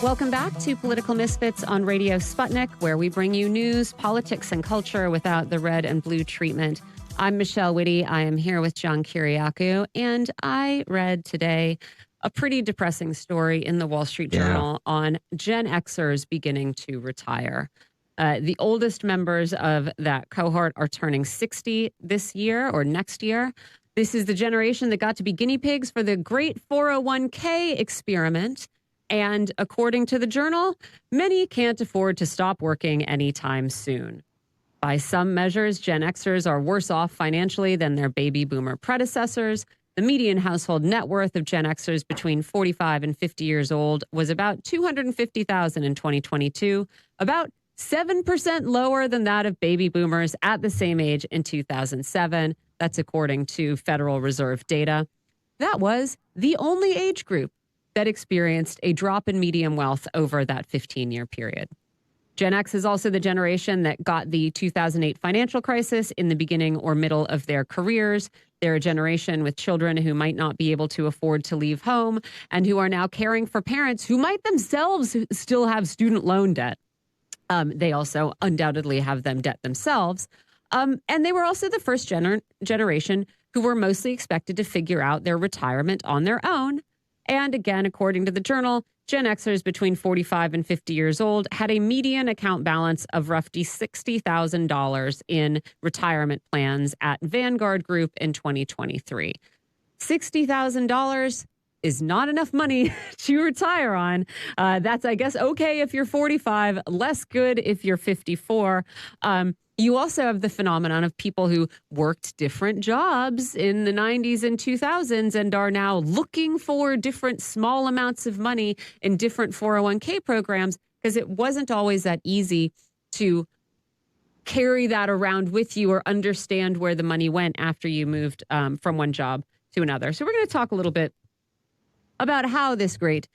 Welcome back to Political Misfits on Radio Sputnik, where we bring you news, politics, and culture without the red and blue treatment. I'm Michelle Witte. I am here with John Kiriakou, and I read today a pretty depressing story in the Wall Street Journal on Gen Xers beginning to retire. The oldest members of that cohort are turning 60 this year or next year. This is the generation that got to be guinea pigs for the great 401k experiment. And according to the Journal, many can't afford to stop working anytime soon. By some measures, Gen Xers are worse off financially than their baby boomer predecessors. The median household net worth of Gen Xers between 45 and 50 years old was about $250,000 in 2022, about 7% lower than that of baby boomers at the same age in 2007. That's according to Federal Reserve data. That was the only age group that experienced a drop in median wealth over that 15-year period. Gen X is also the generation that got the 2008 financial crisis in the beginning or middle of their careers. They're a generation with children who might not be able to afford to leave home and who are now caring for parents who might themselves still have student loan debt. They also undoubtedly have them debt themselves. And they were also the first generation who were mostly expected to figure out their retirement on their own. And again, according to the Journal, Gen Xers between 45 and 50 years old had a median account balance of roughly $60,000 in retirement plans at Vanguard Group in 2023. $60,000 is not enough money to retire on. That's, I guess, okay if you're 45, less good if you're 54. You also have the phenomenon of people who worked different jobs in the 90s and 2000s and are now looking for different small amounts of money in different 401k programs because it wasn't always that easy to carry that around with you or understand where the money went after you moved from one job to another. So we're going to talk a little bit about how this great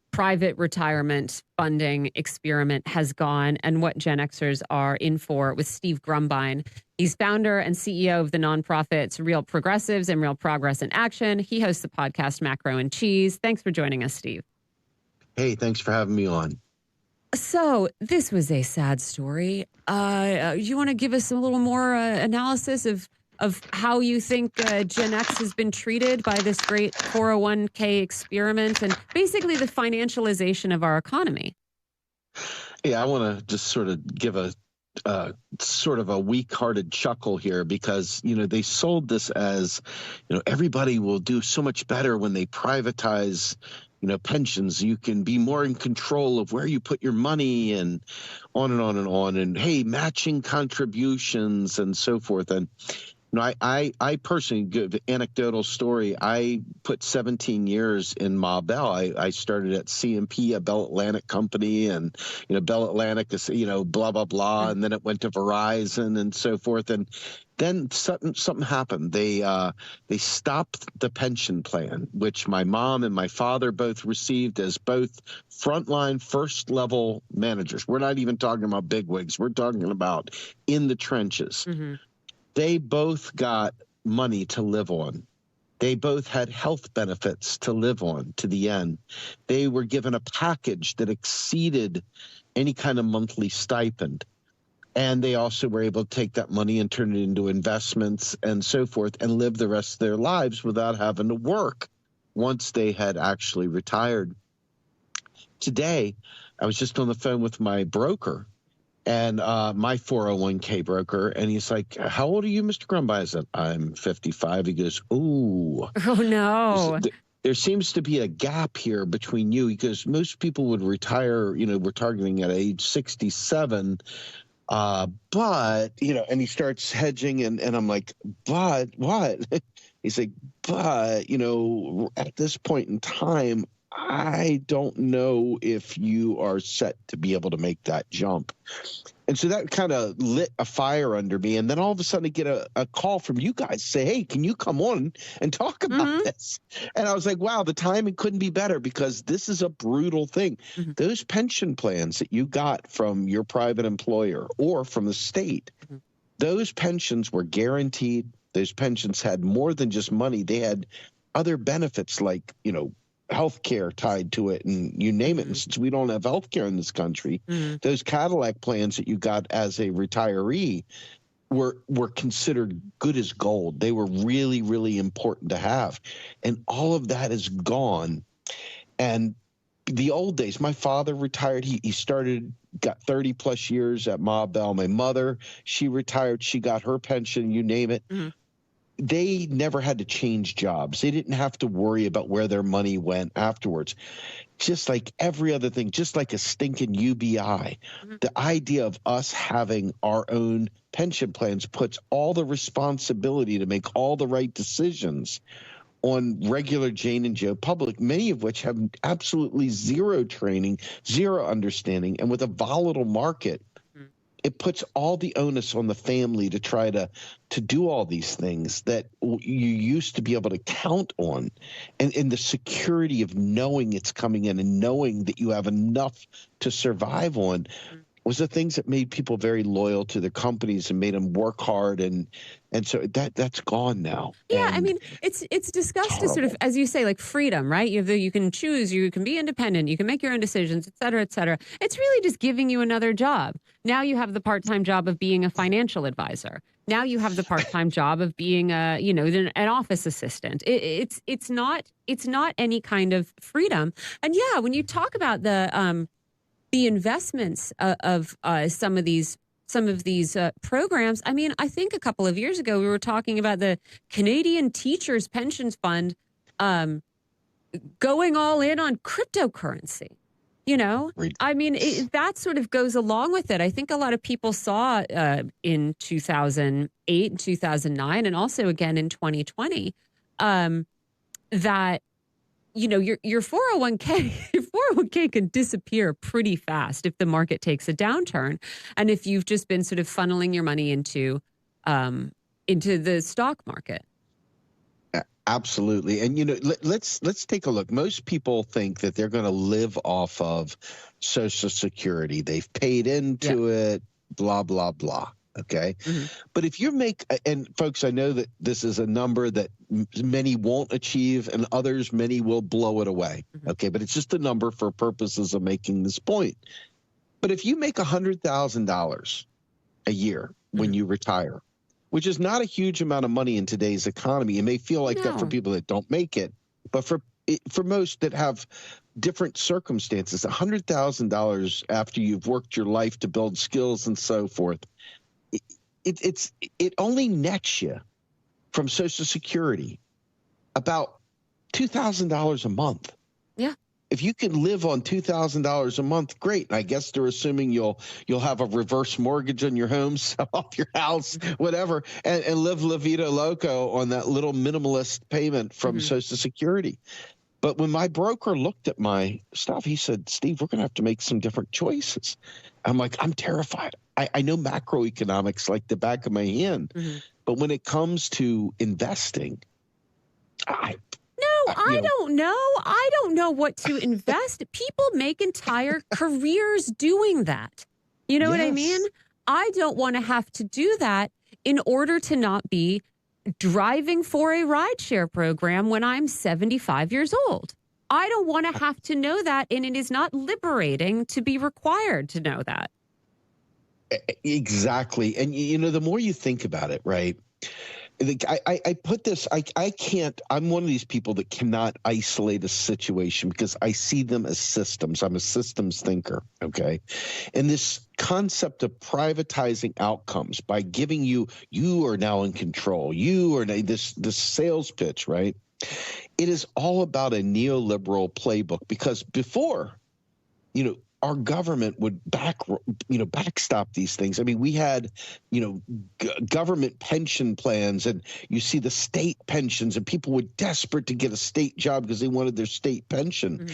private retirement funding experiment has gone and what Gen Xers are in for with Steve Grumbine. He's founder and CEO of the nonprofits Real Progressives and Real Progress in Action. He hosts the podcast Macro and Cheese. Thanks for joining us, Steve. Hey, thanks for having me on. So this was a sad story. You want to give us a little more analysis of how you think Gen X has been treated by this great 401k experiment and basically the financialization of our economy? Yeah, I want to just sort of give a sort of a weak-hearted chuckle here because, they sold this as, everybody will do so much better when they privatize, pensions. You can be more in control of where you put your money and on and on and on. And, hey, matching contributions and so forth. And I personally give an anecdotal story. I put 17 years in Ma Bell. I started at CMP, a Bell Atlantic company, and Bell Atlantic is blah blah blah, and then it went to Verizon and so forth. And then something happened. They stopped the pension plan, which my mom and my father both received as both frontline first level managers. We're not even talking about bigwigs. We're talking about in the trenches. Mm-hmm. They both got money to live on. They both had health benefits to live on to the end. They were given a package that exceeded any kind of monthly stipend. And they also were able to take that money and turn it into investments and so forth and live the rest of their lives without having to work once they had actually retired. Today, I was just on the phone with my broker. And my 401k broker, and he's like, "How old are you, Mr. Grumbine?" I said, "I'm 55. He goes, "Ooh." Oh, no. There seems to be a gap here between you because most people would retire, we're targeting at age 67. But, and he starts hedging and I'm like, "But what?" He's like, "But, at this point in time, I don't know if you are set to be able to make that jump." And so that kind of lit a fire under me. And then all of a sudden I get a call from you guys say, "Hey, can you come on and talk about this?" And I was like, wow, the timing couldn't be better because this is a brutal thing. Mm-hmm. Those pension plans that you got from your private employer or from the state, those pensions were guaranteed. Those pensions had more than just money. They had other benefits like, health care tied to it, and you name it. And since we don't have health care in this country, those Cadillac plans that you got as a retiree were considered good as gold. They were really, really important to have. And all of that is gone. And the old days, my father retired. He got 30 plus years at Ma Bell. My mother, she retired. She got her pension, you name it. They never had to change jobs. They didn't have to worry about where their money went afterwards. Just like every other thing, just like a stinking UBI. The idea of us having our own pension plans puts all the responsibility to make all the right decisions on regular Jane and Joe public, many of which have absolutely zero training, zero understanding, and with a volatile market, it puts all the onus on the family to try to do all these things that you used to be able to count on. And in the security of knowing it's coming in and knowing that you have enough to survive on was the things that made people very loyal to their companies and made them work hard. And so that's gone now. Yeah, and I mean, it's discussed as sort of, as you say, like freedom, right? You can choose, you can be independent, you can make your own decisions, et cetera, et cetera. It's really just giving you another job. Now you have the part-time job of being a financial advisor. Now you have the part-time job of being an office assistant. It's not any kind of freedom. And yeah, when you talk about the investments of some of these programs. I mean, I think a couple of years ago we were talking about the Canadian Teachers Pensions Fund going all in on cryptocurrency. I mean, that sort of goes along with it. I think a lot of people saw in 2008 and 2009 and also again in 2020 that your 401k can disappear pretty fast if the market takes a downturn, and if you've just been sort of funneling your money into the stock market. Absolutely. And let's take a look. Most people think that they're going to live off of Social Security. They've paid into it, blah blah blah. Okay. But if you make, and folks, I know that this is a number that many won't achieve and many will blow it away. Okay. But it's just a number for purposes of making this point. But if you make $100,000 a year when you retire, which is not a huge amount of money in today's economy, it may feel like that for people that don't make it, but for most that have different circumstances, $100,000 after you've worked your life to build skills and so forth, it only nets you from Social Security about $2,000 a month. Yeah. If you can live on $2,000 a month, great. I guess they're assuming you'll have a reverse mortgage on your home, sell off your house, whatever, and live La Vida Loco on that little minimalist payment from Social Security. But when my broker looked at my stuff, he said, Steve, we're going to have to make some different choices. I'm like, I'm terrified. I know macroeconomics like the back of my hand. But when it comes to investing, I don't know. I don't know what to invest. People make entire careers doing that. You know what I mean? I don't want to have to do that in order to not be driving for a rideshare program when I'm 75 years old. I don't want to have to know that, and it is not liberating to be required to know that. Exactly. And, the more you think about it, right, I put this, I can't, I'm one of these people that cannot isolate a situation because I see them as systems. I'm a systems thinker, okay? And this concept of privatizing outcomes by giving you are now in control, you are this sales pitch, right? It is all about a neoliberal playbook because before, our government would backstop these things. I mean, we had, government pension plans, and you see the state pensions, and people were desperate to get a state job because they wanted their state pension.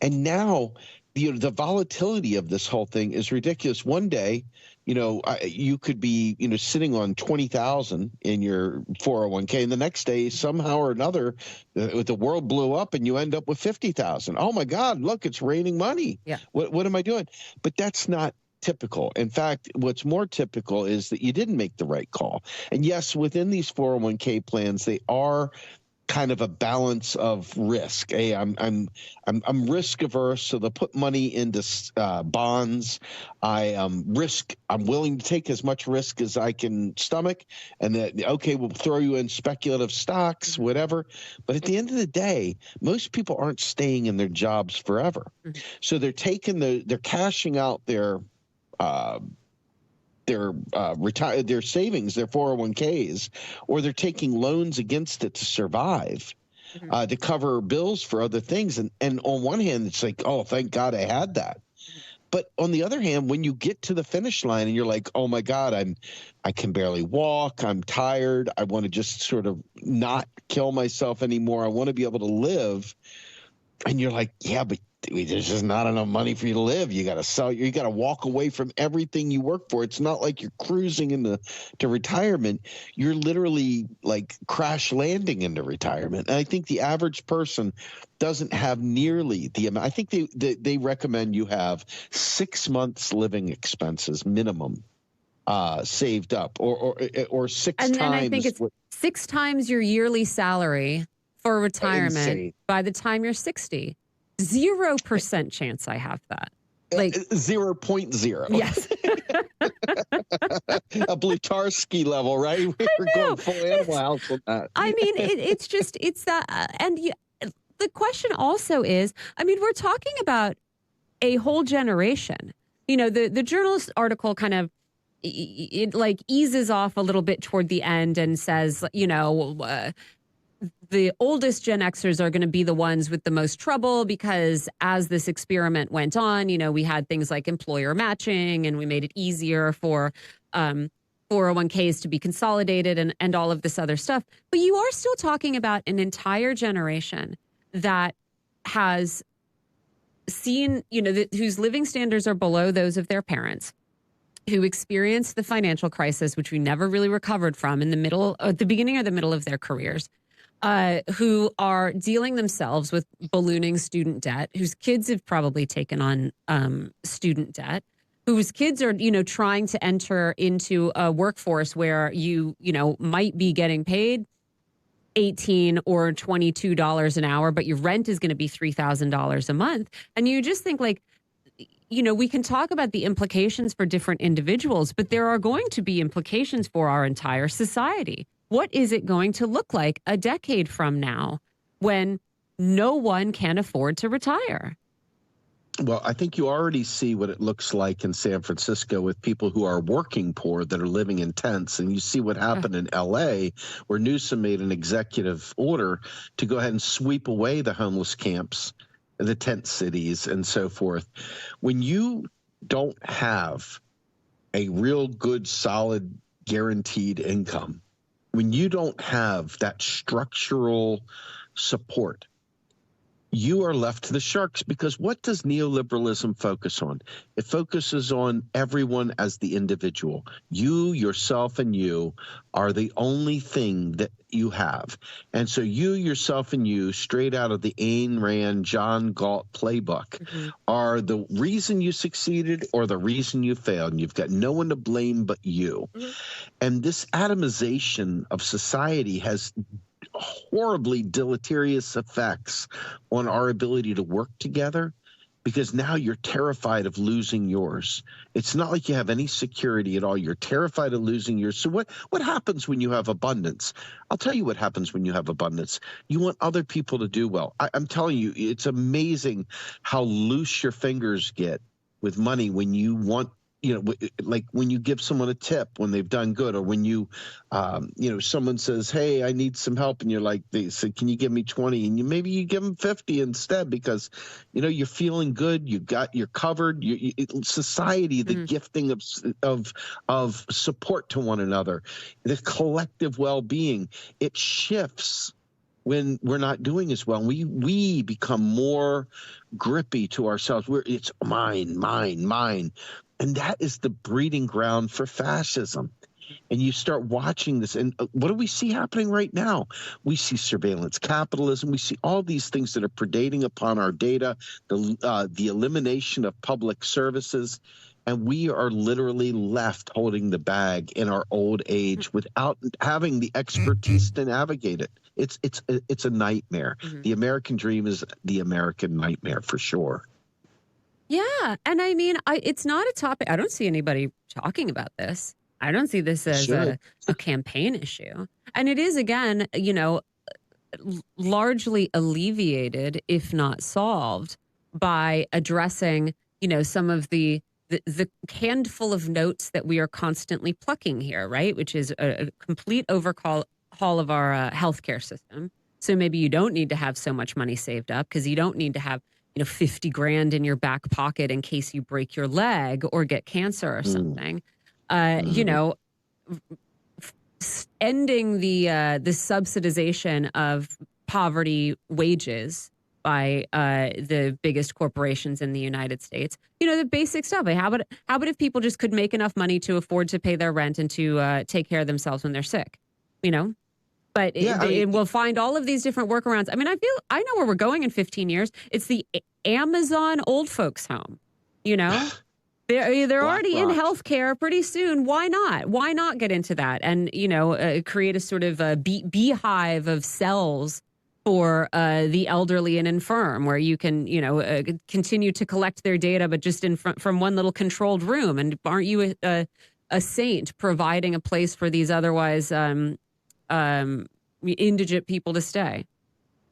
And now, the volatility of this whole thing is ridiculous. One day, you could be, sitting on 20,000 in your 401k, and the next day, somehow or another, the world blew up, and you end up with 50,000. Oh my God! Look, it's raining money. Yeah. What am I doing? But that's not typical. In fact, what's more typical is that you didn't make the right call. And yes, within these 401k plans, they are kind of a balance of risk. Hey, I'm risk averse, so they'll put money into bonds. I'm willing to take as much risk as I can stomach, and that okay, we'll throw you in speculative stocks, whatever. But at the end of the day, most people aren't staying in their jobs forever, so they're cashing out their savings, their 401ks, or they're taking loans against it to survive, to cover bills for other things. And on one hand, it's like, oh, thank God I had that. But on the other hand, when you get to the finish line and you're like, oh my God, I can barely walk, I'm tired, I want to just sort of not kill myself anymore, I want to be able to live. And you're like, yeah, but there's just not enough money for you to live. You got to sell. You got to walk away from everything you work for. It's not like you're cruising into retirement. You're literally like crash landing into retirement. And I think the average person doesn't have nearly the amount. I think they recommend you have 6 months living expenses minimum saved up, or six times. And I think it's 6 times your yearly salary for retirement. Insane. By the time you're 60. 0% chance I have that. Like 0.0. Yes. A Blutarsky level, right? We're going full Animal House with that. I mean, it's that. And the question also is, I mean, we're talking about a whole generation. You know, the journalist article kind of, it like eases off a little bit toward the end and says, you know, the oldest Gen Xers are going to be the ones with the most trouble because as this experiment went on, you know, we had things like employer matching and we made it easier for 401ks to be consolidated and all of this other stuff. But you are still talking about an entire generation that has seen, you know, whose living standards are below those of their parents, who experienced the financial crisis, which we never really recovered from at the beginning or the middle of their careers. Who are dealing themselves with ballooning student debt, whose kids have probably taken on student debt, whose kids are, you know, trying to enter into a workforce where you know, might be getting paid $18 or $22 an hour, but your rent is going to be $3,000 a month. And you just think like, you know, we can talk about the implications for different individuals, but there are going to be implications for our entire society. What is it going to look like a decade from now when no one can afford to retire? Well, I think you already see what it looks like in San Francisco with people who are working poor that are living in tents. And you see what happened in L.A., where Newsom made an executive order to go ahead and sweep away the homeless camps, the tent cities, and so forth. When you don't have a real good, solid, guaranteed income, when you don't have that structural support, you are left to the sharks, because what does neoliberalism focus on? It focuses on everyone as the individual. You, yourself, and you are the only thing that you have. And so you, yourself, and you, straight out of the Ayn Rand, John Galt playbook, are the reason you succeeded or the reason you failed. And you've got no one to blame but you. And this atomization of society has horribly deleterious effects on our ability to work together, because now you're terrified of losing yours. It's not like you have any security at all. You're terrified of losing yours. So what happens when you have abundance? I'll tell you what happens when you have abundance. You want other people to do well. I'm telling you, it's amazing how loose your fingers get with money when you want, you know, like when you give someone a tip when they've done good, or when you, you know, someone says, hey, I need some help. And you're like, they say, can you give me 20? And maybe you give them 50 instead, because, you know, you're feeling good. You're covered. Society, the gifting of support to one another, the collective well-being, it shifts when we're not doing as well. We become more grippy to ourselves. It's mine, mine, mine. And that is the breeding ground for fascism. And you start watching this, and what do we see happening right now? We see surveillance capitalism. We see all these things that are predating upon our data, the elimination of public services. and we are literally left holding the bag in our old age without having the expertise to navigate it. It's a nightmare. Mm-hmm. The American dream is the American nightmare for sure. Yeah. And I mean, it's not a topic. I don't see anybody talking about this. I don't see this as a campaign issue. And it is, again, largely alleviated, if not solved, by addressing, some of the handful of notes that we are constantly plucking here, right? Which is a complete overhaul of our healthcare system. So maybe you don't need to have so much money saved up because you don't need to have 50 grand in your back pocket in case you break your leg or get cancer or something. Ending the subsidization of poverty wages by the biggest corporations in the United States. The basic stuff. How about if people just could make enough money to afford to pay their rent and to take care of themselves when they're sick? But we'll find all of these different workarounds. I mean, I know where we're going in 15 years. It's the Amazon old folks home. They're already in healthcare pretty soon. Why not? Why not get into that and create a sort of a beehive of cells for the elderly and infirm, where you can continue to collect their data, but just from one little controlled room. And aren't you a saint providing a place for these otherwise indigent people to stay?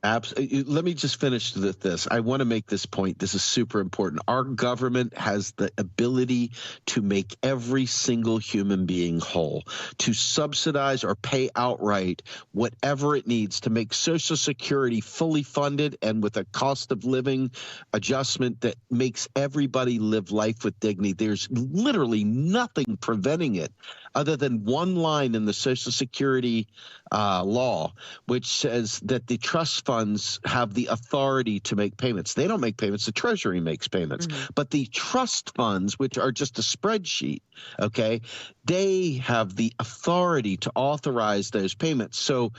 Absolutely. Let me just finish with this. I want to make this point. This is super important. Our government has the ability to make every single human being whole, to subsidize or pay outright whatever it needs to make Social Security fully funded and with a cost of living adjustment that makes everybody live life with dignity. There's literally nothing preventing it other than one line in the Social Security law, which says that the trust funds have the authority to make payments. They don't make payments. The Treasury makes payments. Mm-hmm. But the trust funds, which are just a spreadsheet, they have the authority to authorize those payments. So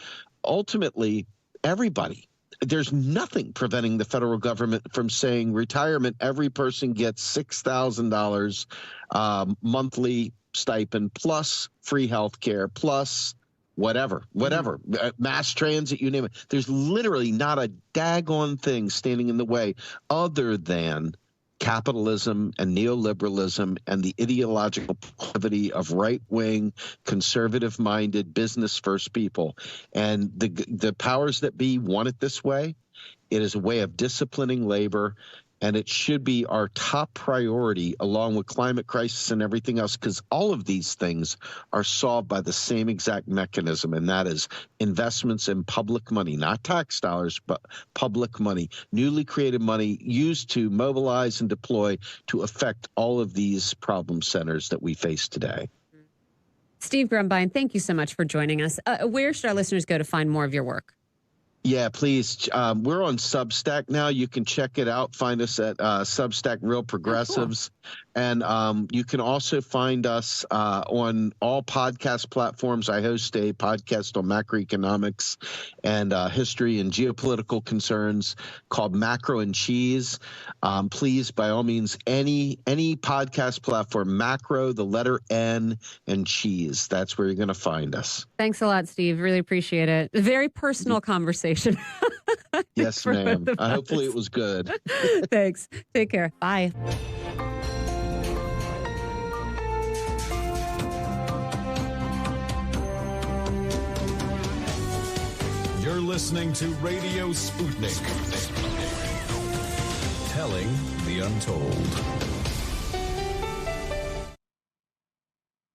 ultimately, everybody, there's nothing preventing the federal government from saying retirement, every person gets $6,000 monthly stipend plus free health care plus whatever, mass transit, you name it. There's literally not a daggone thing standing in the way other than capitalism and neoliberalism and the ideological proclivity of right-wing, conservative-minded, business-first people. And the powers that be want it this way. It is a way of disciplining labor, and it should be our top priority along with climate crisis and everything else, because all of these things are solved by the same exact mechanism, and that is investments in public money, not tax dollars, but public money, newly created money used to mobilize and deploy to affect all of these problem centers that we face today. Steve Grumbine, thank you so much for joining us. Where should our listeners go to find more of your work? Yeah, please. We're on Substack now. You can check it out. Find us at Substack Real Progressives. Oh, cool. And you can also find us on all podcast platforms. I host a podcast on macroeconomics and history and geopolitical concerns called Macro and Cheese. Please, by all means, any podcast platform, macro, the letter N, and cheese. That's where you're going to find us. Thanks a lot, Steve. Really appreciate it. A very personal conversation. Yes, ma'am. Hopefully it was good. Thanks. Take care. Bye. You're listening to Radio Sputnik. Telling the untold.